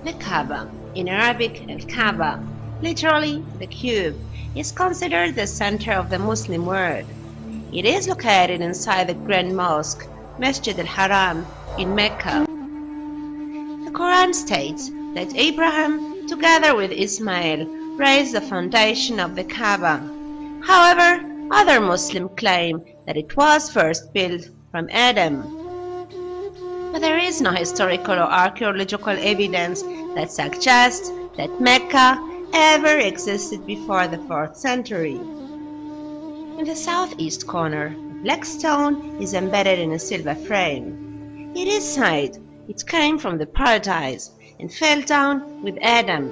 The Kaaba, in Arabic al-Kaaba, literally the cube, is considered the center of the Muslim world. It is located inside the Grand Mosque, Masjid al-Haram, in Mecca. The Quran states that Abraham, together with Ismail, raised the foundation of the Kaaba. However, other Muslims claim that it was first built from Adam. But there is no historical or archaeological evidence that suggests that Mecca ever existed before the 4th century. In the southeast corner, a black stone is embedded in a silver frame. It is said it came from the paradise and fell down with Adam.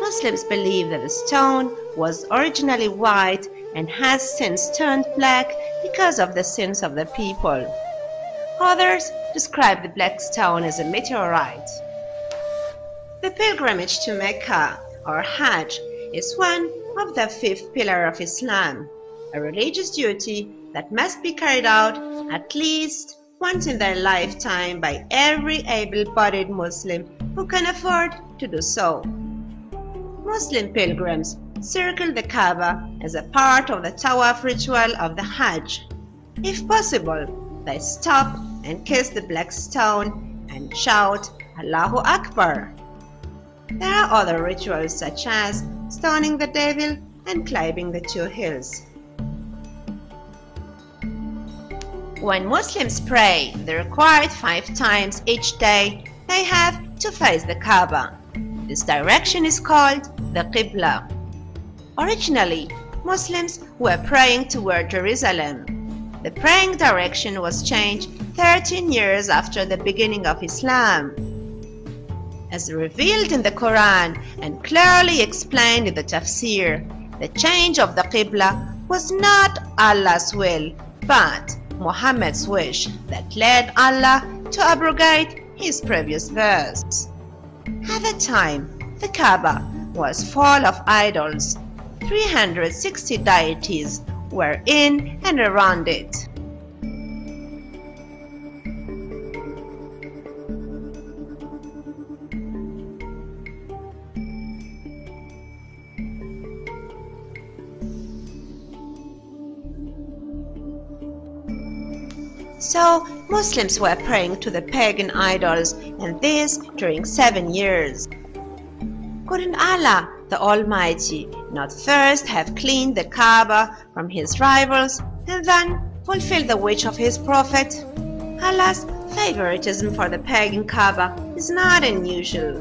Muslims believe that the stone was originally white and has since turned black because of the sins of the people. Others describe the black stone as a meteorite. The pilgrimage to Mecca, or Hajj, is one of the 5th pillar of Islam, a religious duty that must be carried out at least once in their lifetime by every able-bodied Muslim who can afford to do so. Muslim pilgrims circle the Kaaba as a part of the Tawaf ritual of the Hajj. If possible, they stop and kiss the black stone and shout Allahu Akbar. There are other rituals such as stoning the devil and climbing the 2 hills. When Muslims pray the required 5 times each day, they have to face the Kaaba. This direction is called the Qibla. Originally, Muslims were praying toward Jerusalem. The praying direction was changed 13 years after the beginning of Islam. As revealed in the Quran and clearly explained in the Tafsir, the change of the Qibla was not Allah's will, but Muhammad's wish that led Allah to abrogate his previous verse. At the time, the Kaaba was full of idols. 360 deities were in and around it. So, Muslims were praying to the pagan idols, and this during 7 years. Couldn't Allah, the Almighty, not first have cleaned the Kaaba from his rivals and then fulfill the wish of his prophet? Allah's favoritism for the pagan Kaaba is not unusual.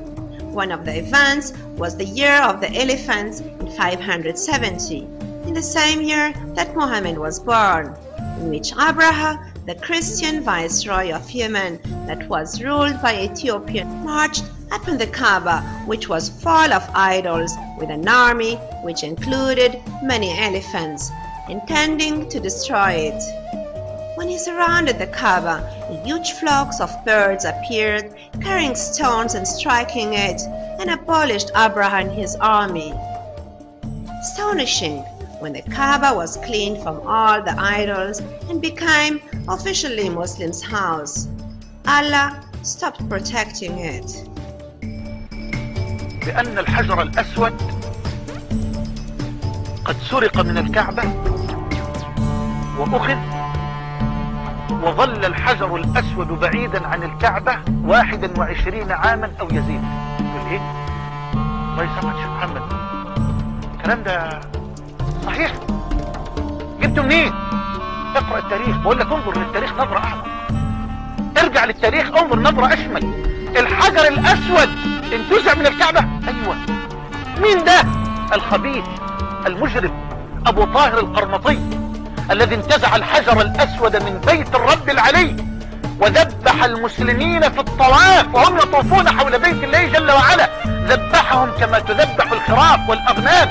One of the events was the year of the elephants in 570, in the same year that Muhammad was born, in which Abraha, the Christian viceroy of Yemen that was ruled by Ethiopia, marched upon the Kaaba, which was full of idols, with an army which included many elephants, intending to destroy it. When he surrounded the Kaaba, huge flocks of birds appeared, carrying stones and striking it, and abolished Abraha and his army. Astonishing, when the Kaaba was cleaned from all the idols and became officially Muslims' house, Allah stopped protecting it. بأن الحجر الأسود قد سرق من الكعبة وأخذ، وظل الحجر الأسود بعيدا عن الكعبة 21 عاما أو يزيد. يقول إيه؟ الله يسامحك يا محمد، الكلام ده صحيح؟ جبته منين؟ اقرأ التاريخ، بقول لك انظر للتاريخ نظرة أعمق. ارجع للتاريخ، انظر نظرة أشمل. الحجر الأسود انتزع من الكعبة؟ أيوة. مين ده؟ الخبيث المجرم أبو طاهر القرمطي الذي انتزع الحجر الأسود من بيت الرب العلي وذبح المسلمين في الطواف وهم يطوفون حول بيت الله جل وعلا. ذبحهم كما تذبح الخراف والأغنام،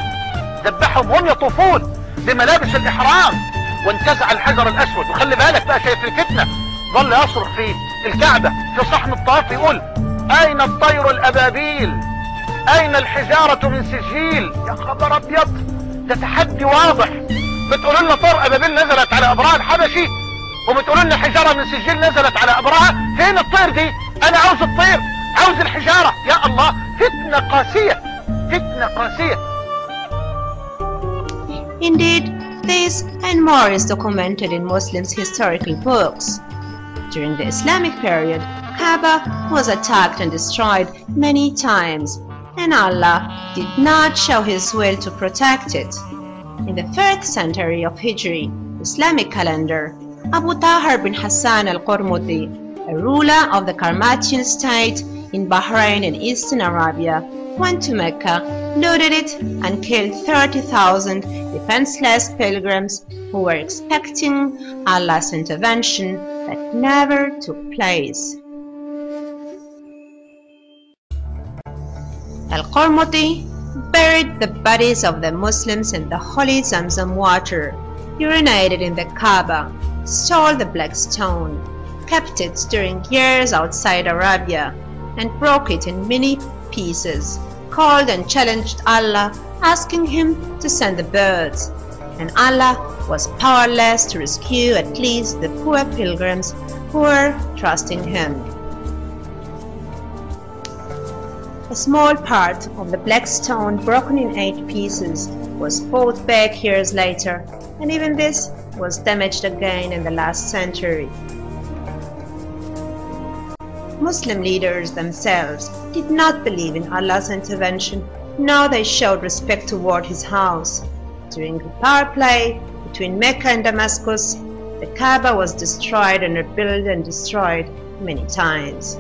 ذبحهم وهم يطوفون بملابس الإحرام، وانتزع الحجر الأسود. وخلي بالك بقى، شايف الفتنة، ظل يصرخ في الكعبة في صحن الطواف يقول: أين الطير الأبابيل؟ أين الحجارة من سجيل؟ يا خبر أبيض، ده تحدي واضح. بتقولوا لنا طير أبابيل نزلت على أبرهة الحبشي، وبتقولوا لنا حجارة من سجيل نزلت على أبرهة. فين الطير دي؟ أنا عاوز الطير. عاوز الحجارة. يا الله، فتنة قاسية، فتنة قاسية. Indeed, this and more is documented in Muslims' historical books. During the Islamic period, KABBA was attacked and destroyed many times, and Allah did not show His will to protect it. In the 3rd century of Hijri Islamic calendar, Abu Tahir bin Hassan al-Qurmuti, a ruler of the Karmatian state in Bahrain and Eastern Arabia, went to Mecca, looted it, and killed 30,000 defenseless pilgrims who were expecting Allah's intervention that never took place. Al-Qurmuti buried the bodies of the Muslims in the holy Zamzam water, urinated in the Kaaba, stole the black stone, kept it during years outside Arabia, and broke it in many pieces, called and challenged Allah, asking Him to send the birds, and Allah was powerless to rescue at least the poor pilgrims who were trusting Him. A small part of the black stone, broken in 8 pieces, was brought back years later, and even this was damaged again in the last century. Muslim leaders themselves did not believe in Allah's intervention, nor they showed respect toward His house. During the power play between Mecca and Damascus, the Kaaba was destroyed and rebuilt and destroyed many times.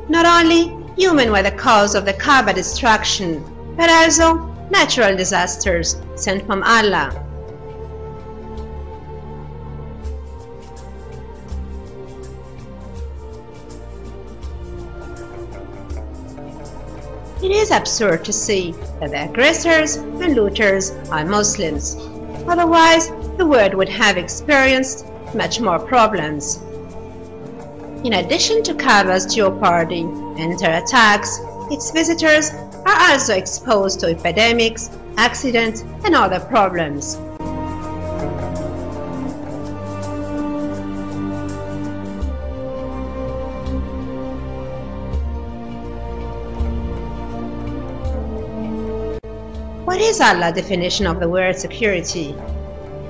Not only humans were the cause of the Kaaba destruction, but also natural disasters sent from Allah. It is absurd to see that the aggressors and looters are Muslims. Otherwise, the world would have experienced much more problems. In addition to Kaaba's jeopardy and terror attacks, its visitors are also exposed to epidemics, accidents, and other problems. What is Allah's definition of the word security?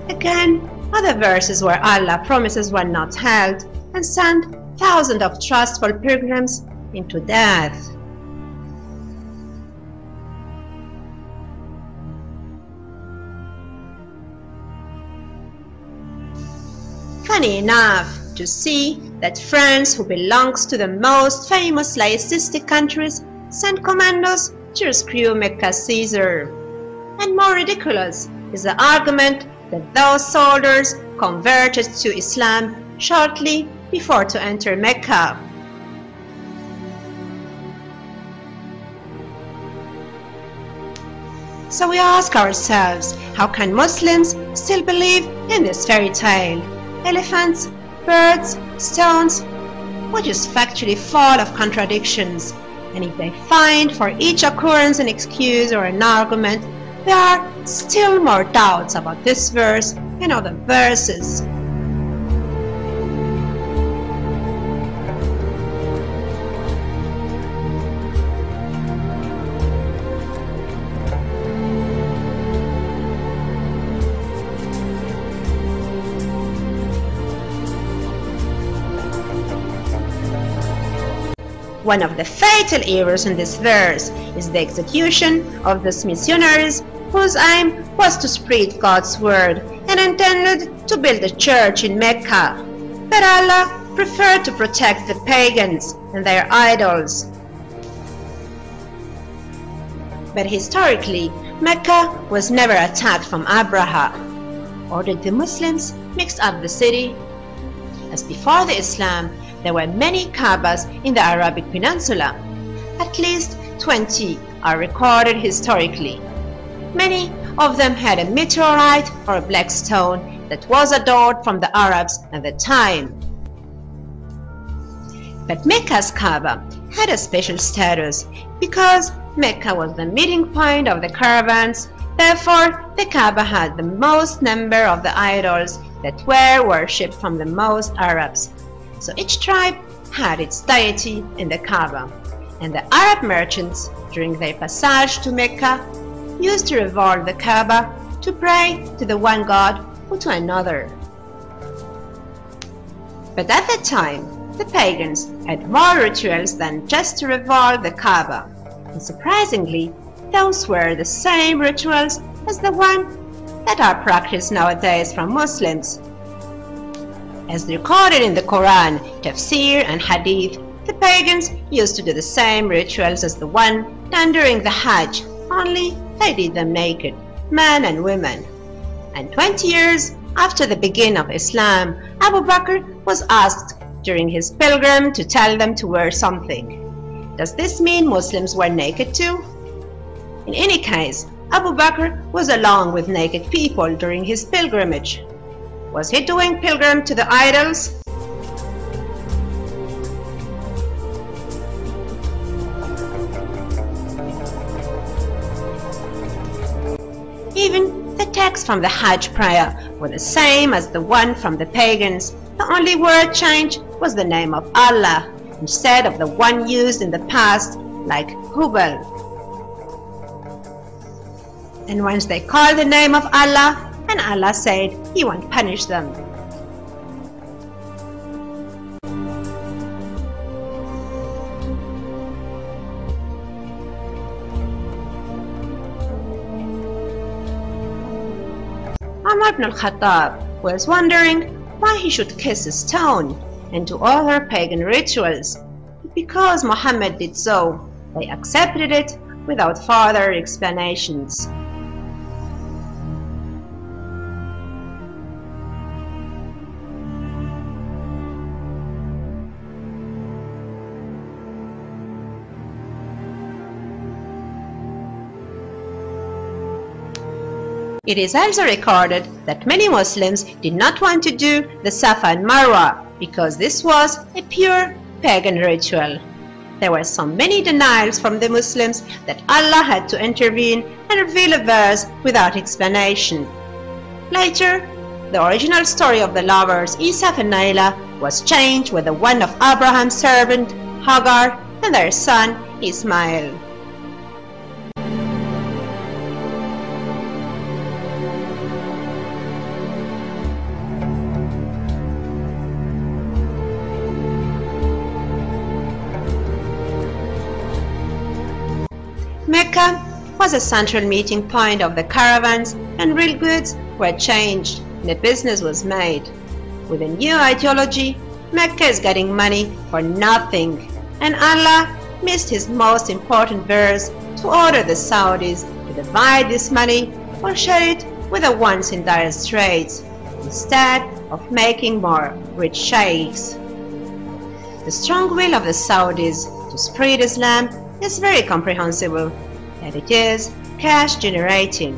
Again, other verses where Allah promises were not held and sent thousands of trustful pilgrims into death. Funny enough to see that France, who belongs to the most famous laicist countries, sent commandos to rescue Mecca's Caesar. And more ridiculous is the argument that those soldiers converted to Islam shortly before to enter Mecca. So we ask ourselves, how can Muslims still believe in this fairy tale? Elephants, birds, stones, which is factually full of contradictions, and if they find for each occurrence an excuse or an argument, there are still more doubts about this verse and other verses. One of the fatal errors in this verse is the execution of those missionaries whose aim was to spread God's word and intended to build a church in Mecca. But Allah preferred to protect the pagans and their idols. But historically, Mecca was never attacked from Abraha. Or did the Muslims mix up the city? As before the Islam, there were many Kaabas in the Arabic Peninsula. At least 20 are recorded historically. Many of them had a meteorite or a black stone that was adored from the Arabs at the time. But Mecca's Kaaba had a special status because Mecca was the meeting point of the caravans Therefore, the Kaaba had the most number of the idols that were worshipped from the most Arabs. So each tribe had its deity in the Kaaba, and the Arab merchants, during their passage to Mecca, used to revolve the Kaaba to pray to the one God or to another. But at that time, the pagans had more rituals than just to revolve the Kaaba, and surprisingly, those were the same rituals as the ones that are practiced nowadays from Muslims. As recorded in the Quran, Tafsir and Hadith, the pagans used to do the same rituals as the one done during the Hajj, only they did them naked, men and women. And 20 years after the beginning of Islam, Abu Bakr was asked during his pilgrim to tell them to wear something. Does this mean Muslims were naked too? In any case, Abu Bakr was along with naked people during his pilgrimage. Was he doing pilgrim to the idols? Even the text from the Hajj prayer was the same as the one from the pagans. The only word changed was the name of Allah, instead of the one used in the past, like Hubal. And once they called the name of Allah, and Allah said He won't punish them. Umar ibn al-Khattab was wondering why he should kiss a stone and do other pagan rituals. Because Muhammad did so, they accepted it without further explanations. It is also recorded that many Muslims did not want to do the Safa and Marwa because this was a pure pagan ritual. There were so many denials from the Muslims that Allah had to intervene and reveal a verse without explanation. Later, the original story of the lovers Isaf and Naila was changed with the one of Abraham's servant Hagar and their son Ismail. Mecca was a central meeting point of the caravans, and real goods were changed and a business was made. With a new ideology, Mecca is getting money for nothing, and Allah missed His most important verse to order the Saudis to divide this money or share it with the ones in dire straits, instead of making more rich sheikhs. The strong will of the Saudis to spread Islam is very comprehensible, and it is cash generating.